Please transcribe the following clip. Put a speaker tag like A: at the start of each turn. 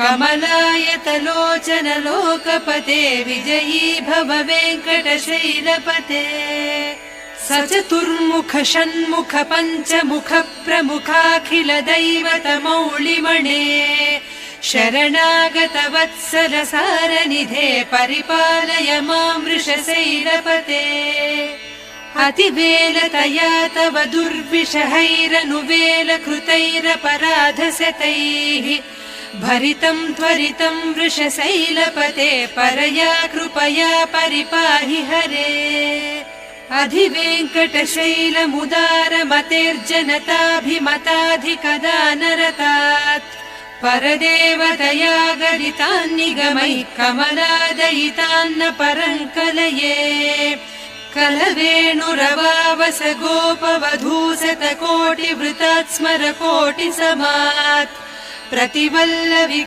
A: कमलायतलोचन लोकपते विजयी भव वेङ्कटशैलपते सचतुर्मुख षण्मुख पञ्चमुख प्रमुखाखिल दैवतमौलिमणे शरणागत वत्सल सारनिधे परिपालय मां वृषशैलपते अतिवेलतया तव दुर्विषहैरनुवेल कृतैरपराधशतैः भरितं त्वरितं वृषशैलपते परया कृपया परिपाहि हरे अधिवेङ्कटशैलमुदारमतेर्जनताभिमताधिकदानरतात् परदेवतया गरितान्निगमैः कमलादयितान्न परङ्कलये कलवेणुरवावस गोपवधूसतकोटिवृतात् स्मर कोटिसमात् प्रतिवल्लवि